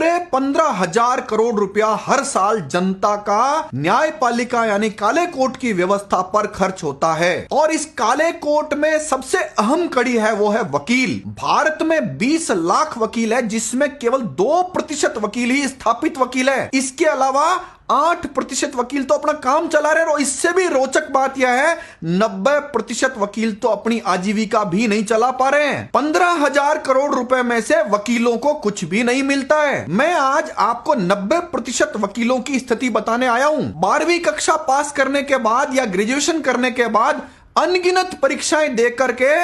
पूरे 15,000 करोड़ रुपया हर साल जनता का न्यायपालिका यानी काले कोर्ट की व्यवस्था पर खर्च होता है। और इस काले कोर्ट में सबसे अहम कड़ी है वो है वकील। भारत में 20 लाख वकील है, जिसमें केवल 2% वकील ही स्थापित वकील है। इसके अलावा 8% वकील तो अपना काम चला रहे हैं। और इससे भी रोचक बात यह है 90% वकील तो अपनी आजीविका भी नहीं चला पा रहे हैं। 15,000 करोड़ रुपए में से वकीलों को कुछ भी नहीं मिलता है। मैं आज आपको 90% वकीलों की स्थिति बताने आया हूं। 12वीं कक्षा पास करने के बाद या ग्रेजुएशन करने के बाद अनगिनत परीक्षाएं दे करके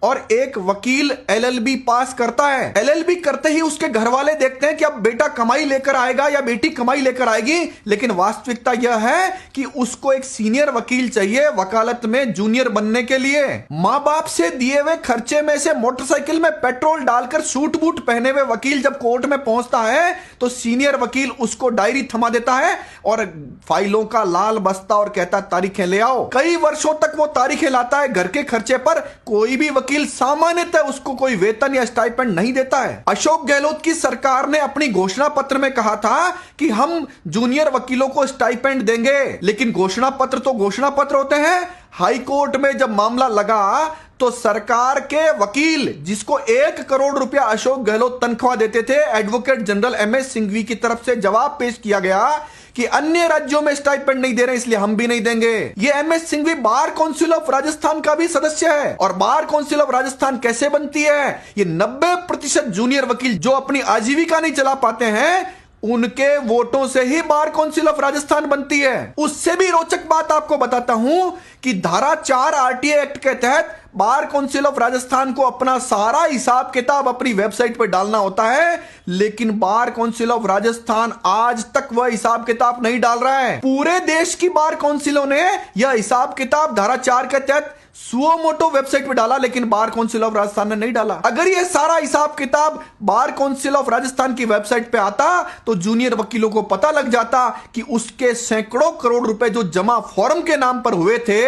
और एक वकील LLB पास करता है। LLB करते ही उसके घर वाले देखते हैं कि अब बेटा कमाई लेकर आएगा या बेटी कमाई लेकर आएगी, लेकिन वास्तविकता यह है कि उसको एक सीनियर वकील चाहिए वकालत में जूनियर बनने के लिए। माँ बाप से दिए हुए खर्चे में से मोटरसाइकिल में पेट्रोल डालकर सूट बूट पहने हुए वकील जब कोर्ट में पहुंचता है तो सीनियर वकील उसको डायरी थमा देता है और फाइलों का लाल बस्ता और कहता तारीखें ले आओ। कई वर्षों तक वो तारीखें लाता है घर के खर्चे पर। कोई भी वकील सामान्यतः उसको कोई वेतन या स्टाइपेंड नहीं देता है। अशोक गहलोत की सरकार ने अपनी घोषणा पत्र में कहा था कि हम जूनियर वकीलों को स्टाइपेंड देंगे, लेकिन घोषणा पत्र तो घोषणा पत्र होते हैं। हाई कोर्ट में जब मामला लगा तो सरकार के वकील, जिसको 1 करोड़ रुपया अशोक गहलोत तनख्वाह देते थे, एडवोकेट जनरल MS सिंघवी की तरफ से जवाब पेश किया गया कि अन्य राज्यों में स्टाइपेंड नहीं दे रहे इसलिए हम भी नहीं देंगे। ये MS Singhvi bar council of Rajasthan का भी सदस्य है। और बार काउंसिल ऑफ राजस्थान कैसे बनती है? ये 90% जूनियर वकील जो अपनी आजीविका नहीं चला पाते हैं उनके वोटों से ही बार काउंसिल ऑफ राजस्थान बनती है। उससे भी रोचक बात आपको बताता हूं कि धारा 4 RTA एक्ट के तहत बार काउंसिल ऑफ राजस्थान को अपना सारा हिसाब किताब अपनी वेबसाइट पर डालना होता है, लेकिन बार काउंसिल ऑफ राजस्थान आज तक वह हिसाब किताब नहीं डाल रहा है। पूरे देश की बार काउंसिलों ने यह हिसाब किताब धारा 4 के तहत सुओ मोटो वेबसाइट पे डाला, लेकिन बार काउंसिल ऑफ राजस्थान ने नहीं डाला। अगर यह सारा हिसाब किताब बार काउंसिल ऑफ राजस्थान की वेबसाइट पे आता तो जूनियर वकीलों को पता लग जाता कि उसके सैकड़ों करोड़ रुपए जो जमा फॉर्म के नाम पर हुए थे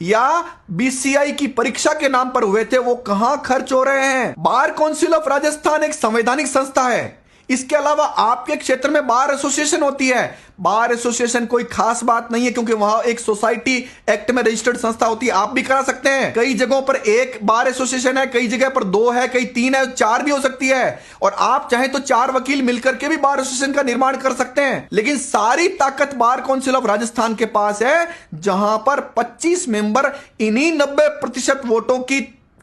या BCI की परीक्षा के नाम पर हुए थे वो कहां खर्च हो रहे हैं। बार काउंसिल ऑफ राजस्थान एक संवैधानिक संस्था है। इसके अलावा आपके क्षेत्र में बार एसोसिएशन होती है। बार एसोसिएशन कोई खास बात नहीं है क्योंकि वहां एक सोसाइटी एक्ट में रजिस्टर्ड संस्था होती है, आप भी करा सकते हैं। कई जगहों पर एक बार एसोसिएशन है, कई जगह पर 2 है, कई 3 है, 4 भी हो सकती है। और आप चाहें तो 4 वकील मिलकर के भी बार एसोसिएशन का निर्माण कर सकते हैं। लेकिन सारी ताकत बार काउंसिल ऑफ राजस्थान के पास है, जहां पर 25 मेंबर इन्हीं 90% वोटों की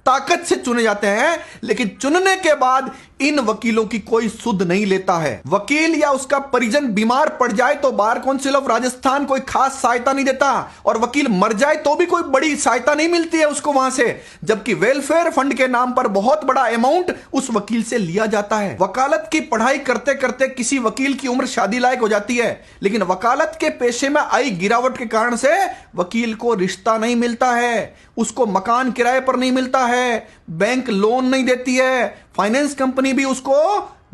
ताकत से चुने जाते हैं। लेकिन चुनने के बाद इन वकीलों की कोई सुध नहीं लेता है। वकील या उसका परिजन बीमार पड़ जाए तो बार काउंसिल ऑफ राजस्थान कोई खास सहायता नहीं देता, और वकील मर जाए तो भी कोई बड़ी सहायता नहीं मिलती है उसको वहां से, जबकि वेलफेयर फंड के नाम पर बहुत बड़ा अमाउंट उस वकील से लिया जाता है। वकालत की पढ़ाई करते करते किसी वकील की उम्र शादी लायक हो जाती है, लेकिन वकालत के पेशे में आई गिरावट के कारण से वकील को रिश्ता नहीं मिलता है, उसको मकान किराए पर नहीं मिलता है, बैंक लोन नहीं देती है, फाइनेंस कंपनी भी उसको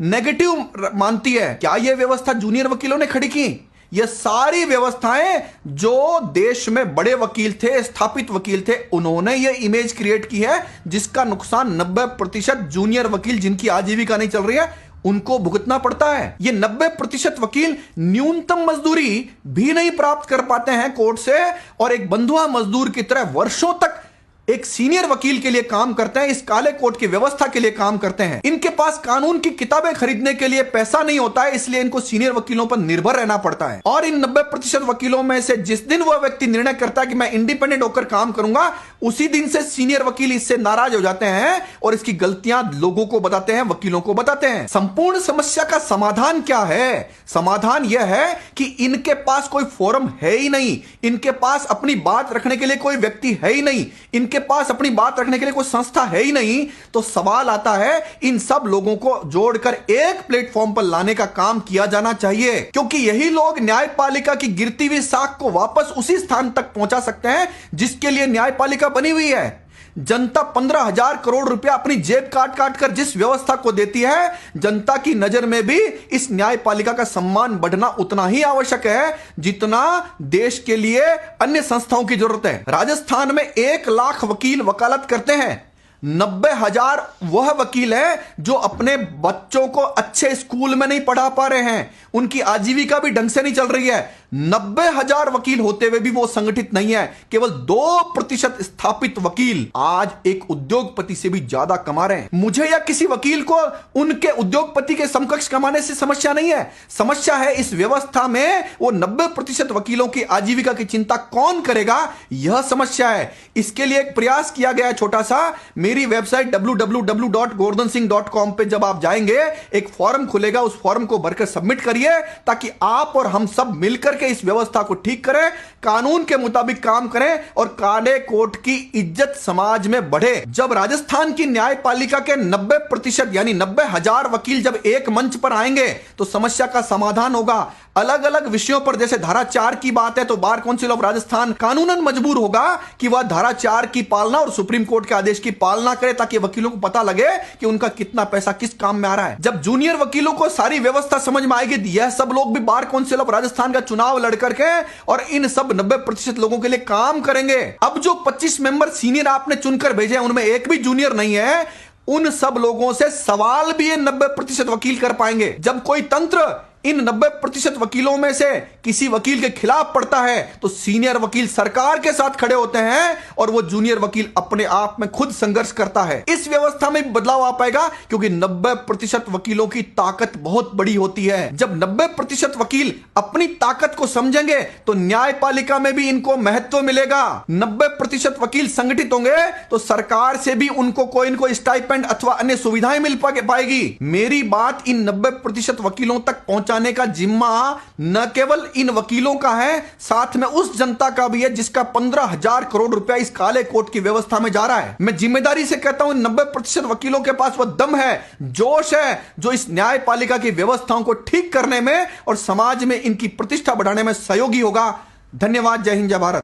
नेगेटिव मानती है। क्या यह व्यवस्था जूनियर वकीलों ने खड़ी की? यह सारी व्यवस्थाएं जो देश में बड़े वकील थे, स्थापित वकील थे, उन्होंने यह इमेज क्रिएट की है जिसका नुकसान 90% जूनियर वकील जिनकी आजीविका नहीं चल रही है उनको भुगतना पड़ता है। ये 90% वकील न्यूनतम मजदूरी भी नहीं प्राप्त कर पाते हैं कोर्ट से, और एक बंधुआ मजदूर की तरह वर्षों तक एक सीनियर वकील के लिए काम करते हैं, इस काले कोर्ट की व्यवस्था के लिए काम करते हैं। इनके पास कानून की किताबें खरीदने के लिए पैसा नहीं होता है, इसलिए इनको सीनियर वकीलों पर निर्भर रहना पड़ता है। और इन 90% वकीलों में से जिस दिन वह व्यक्ति निर्णय करता है कि मैं इंडिपेंडेंट होकर काम करूंगा, उसी दिन से सीनियर वकील इससे नाराज हो जाते हैं और इसकी गलतियां लोगों को बताते हैं, वकीलों को बताते हैं। संपूर्ण समस्या का समाधान क्या है? समाधान यह है कि इनके पास कोई फोरम है ही नहीं, इनके पास अपनी बात रखने के लिए कोई व्यक्ति है ही नहीं, इनके पास अपनी बात रखने के लिए कोई संस्था है ही नहीं। तो सवाल आता है इन सब लोगों को जोड़कर एक प्लेटफॉर्म पर लाने का काम किया जाना चाहिए, क्योंकि यही लोग न्यायपालिका की गिरती हुई साख को वापस उसी स्थान तक पहुंचा सकते हैं जिसके लिए न्यायपालिका बनी हुई है। जनता 15,000 करोड़ रुपया अपनी जेब काट काट कर जिस व्यवस्था को देती है, जनता की नजर में भी इस न्यायपालिका का सम्मान बढ़ना उतना ही आवश्यक है जितना देश के लिए अन्य संस्थाओं की जरूरत है। राजस्थान में 1 लाख वकील वकालत करते हैं, 90,000 वह वकील हैं जो अपने बच्चों को अच्छे स्कूल में नहीं पढ़ा पा रहे हैं, उनकी आजीविका भी ढंग से नहीं चल रही है। 90,000 वकील होते हुए भी वो संगठित नहीं है। केवल 2% स्थापित वकील आज एक उद्योगपति से भी ज्यादा कमा रहे हैं। मुझे या किसी वकील को उनके उद्योगपति के समकक्ष कमाने से समस्या नहीं है। समस्या है इस व्यवस्था में वो 90% वकीलों की आजीविका की चिंता कौन करेगा, यह समस्या है। इसके लिए एक प्रयास किया गया है छोटा सा। मेरी वेबसाइट www.gordansingh.com पे जब आप जाएंगे एक फॉर्म खुलेगा, उस फॉर्म को भरकर सबमिट करिए ताकि आप और हम सब मिलकर के इस व्यवस्था को ठीक करें, कानून के मुताबिक काम करें और काले कोट की इज्जत समाज में बढ़े। जब राजस्थान की न्यायपालिका के 90% यानी 90,000 वकील जब एक मंच पर आएंगे तो समस्या का समाधान होगा। अलग अलग विषयों पर, जैसे धारा 4 की बात है तो बार काउंसिल ऑफ राजस्थान कानूनन मजबूर होगा कि वह धारा 4 की पालना और सुप्रीम कोर्ट के आदेश की पालना करे ताकि वकीलों को पता लगे कि उनका कितना पैसा किस काम में आ रहा है। जब जूनियर वकीलों को सारी व्यवस्था समझ में आएगी, यह सब लोग भी बार काउंसिल ऑफ राजस्थान का चुनाव लड़कर के और इन सब 90% लोगों के लिए काम करेंगे। अब जो 25 मेंबर सीनियर आपने चुनकर भेजे हैं उनमें एक भी जूनियर नहीं है। उन सब लोगों से सवाल भी ये 90% वकील कर पाएंगे। जब कोई तंत्र इन 90% वकीलों में से किसी वकील के खिलाफ पड़ता है तो सीनियर वकील सरकार के साथ खड़े होते हैं और वो जूनियर वकील अपने आप में खुद संघर्ष करता है। इस व्यवस्था में बदलाव आ पाएगा क्योंकि 90% वकीलों की ताकत बहुत बड़ी होती है। जब 90% वकील अपनी ताकत को समझेंगे तो न्यायपालिका में भी इनको महत्व मिलेगा। 90% वकील संगठित होंगे तो सरकार से भी उनको कोई न कोई स्टाइपेंड अथवा अन्य सुविधाएं मिल पाएगी। मेरी बात इन 90% वकीलों तक पहुंचा का जिम्मा न केवल इन वकीलों का है, साथ में उस जनता का भी है जिसका 15,000 करोड़ रुपया इस काले कोट की व्यवस्था में जा रहा है। मैं जिम्मेदारी से कहता हूं 90% वकीलों के पास वह दम है, जोश है जो इस न्यायपालिका की व्यवस्थाओं को ठीक करने में और समाज में इनकी प्रतिष्ठा बढ़ाने में सहयोगी होगा। धन्यवाद। जय हिंद, जय भारत।